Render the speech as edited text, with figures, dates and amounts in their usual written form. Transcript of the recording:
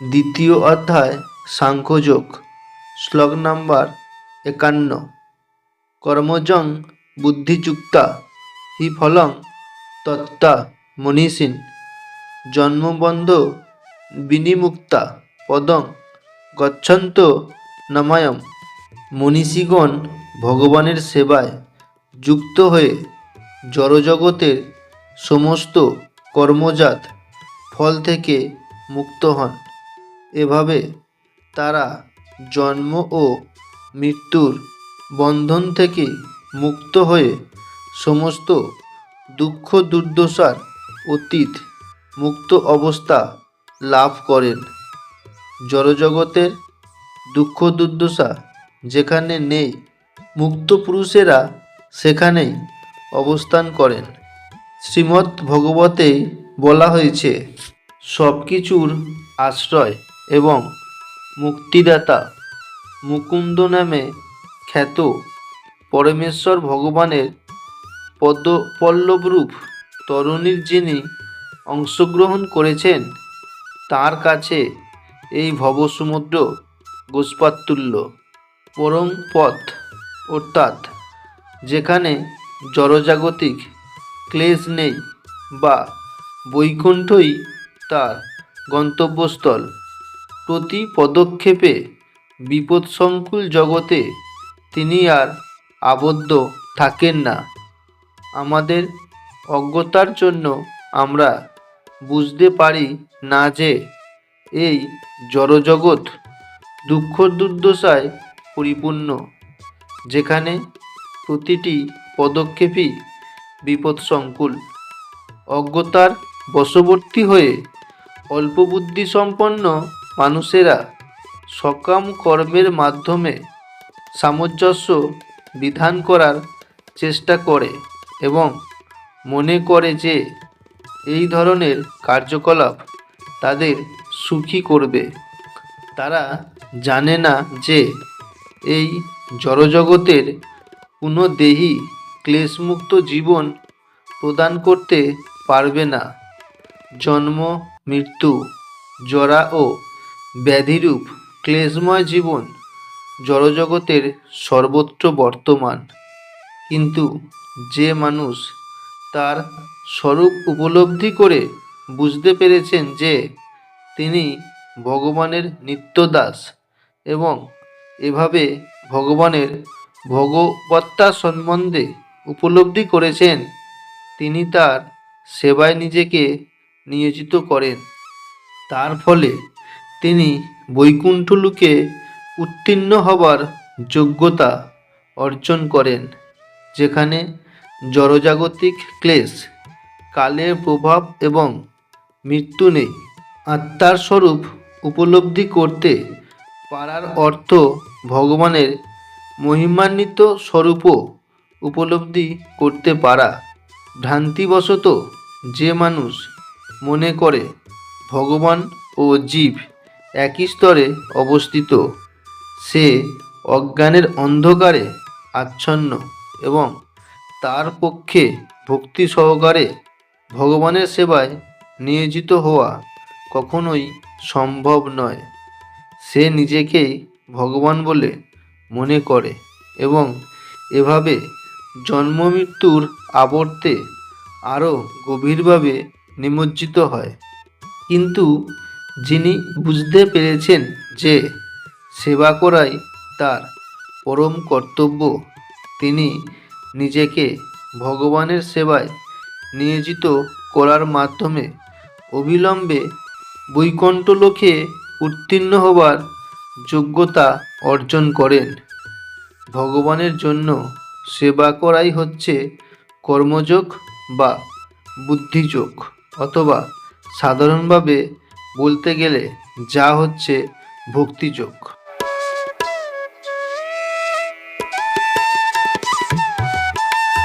দ্বিতীয় অধ্যায় সাংখ্যযোগ। শ্লোক নাম্বার 51। কর্মজং বুদ্ধিযুক্তা হি ফলং তত্ত্বা মনীষিণ জন্মবন্ধ বিনিমুক্তা পদং গচ্ছন্ত নময়ম। মনীষীগণ ভগবানের সেবায় যুক্ত হয়ে জড়জগতের সমস্ত কর্মজাত ফল থেকে মুক্ত হন। এভাবে তারা জন্ম ও মৃত্যুর বন্ধন থেকে মুক্ত হয়ে সমস্ত দুঃখ দুর্দশার অতীত মুক্ত অবস্থা লাভ করেন। জড়জগতের দুঃখ দুর্দশা যেখানে নেই, মুক্ত পুরুষেরা সেখানেই অবস্থান করেন। শ্রীমদ্ ভগবতেই বলা হয়েছে, সব কিছুর আশ্রয় এবং মুক্তিদাতা মুকুন্দ নামে খ্যাত পরমেশ্বর ভগবানের পদপল্লবরূপ তরুণীর যিনি অংশগ্রহণ করেছেন, তার কাছে এই ভবসমুদ্র গোস্পাতুল্য। পরম পথ অর্থাৎ যেখানে জড়জাগতিক ক্লেশ নেই বা বৈকুণ্ঠই তার গন্তব্যস্থল। প্রতি পদক্ষেপে বিপদসংকুল জগতে তিনি আর আবদ্ধ থাকেন না। আমাদের অজ্ঞতার জন্য আমরা বুঝতে পারি না যে এই জড়জগৎ দুঃখ দুর্দশায় পরিপূর্ণ, যেখানে প্রতিটি পদক্ষেপই বিপদসংকুল। অজ্ঞতার বশবর্তী হয়ে অল্প বুদ্ধিসম্পন্ন মানুষেরা সকাম কর্মের মাধ্যমে সামঞ্জস্য বিধান করার চেষ্টা করে এবং মনে করে যে এই ধরনের কার্যকলাপ তাদের সুখী করবে। তারা জানে না যে এই জড়জগতের কোনো দেহই ক্লেশমুক্ত জীবন প্রদান করতে পারবে না। জন্ম মৃত্যু জরা ও ব্যাধিরূপ ক্লেশময় জীবন জড়জগতের সর্বত্র বর্তমান। কিন্তু যে মানুষ তার স্বরূপ উপলব্ধি করে বুঝতে পেরেছেন যে তিনি ভগবানের নিত্যদাস এবং এভাবে ভগবানের ভগবত্তা সম্বন্ধে উপলব্ধি করেছেন, তিনি তার সেবায় নিজেকে নিয়োজিত করেন। তার ফলে তিনি বৈকুণ্ঠ লোকে উত্তীর্ণ হবার যোগ্যতা অর্জন করেন, যেখানে জড়জাগতিক ক্লেশ, কালের প্রভাব এবং মৃত্যু নেই। আত্মার স্বরূপ উপলব্ধি করতে পারার অর্থ ভগবানের মহিমান্বিত স্বরূপও উপলব্ধি করতে পারা। ভ্রান্তিবশত যে মানুষ মনে করে ভগবান ও জীব একই স্তরে অবস্থিত, সে অজ্ঞানের অন্ধকারে আচ্ছন্ন এবং তার পক্ষে ভক্তি সহকারে ভগবানের সেবায় নিয়োজিত হওয়া কখনোই সম্ভব নয়। সে নিজেকেই ভগবান বলে মনে করে এবং এভাবে জন্ম মৃত্যুর আবর্তে আরও গভীরভাবে নিমজ্জিত হয়। কিন্তু যিনি বুঝতে পেরেছেন যে সেবা করাই তার পরম কর্তব্য, তিনি নিজেকে ভগবানের সেবায় নিয়োজিত করার মাধ্যমে অবিলম্বে বৈকুণ্ঠ লোকে উত্তীর্ণ হবার যোগ্যতা অর্জন করেন। ভগবানের জন্য সেবা করাই হচ্ছে কর্মযোগ বা বুদ্ধিযোগ, অথবা সাধারণভাবে বলতে গেলে যা হচ্ছে ভক্তিযোগ।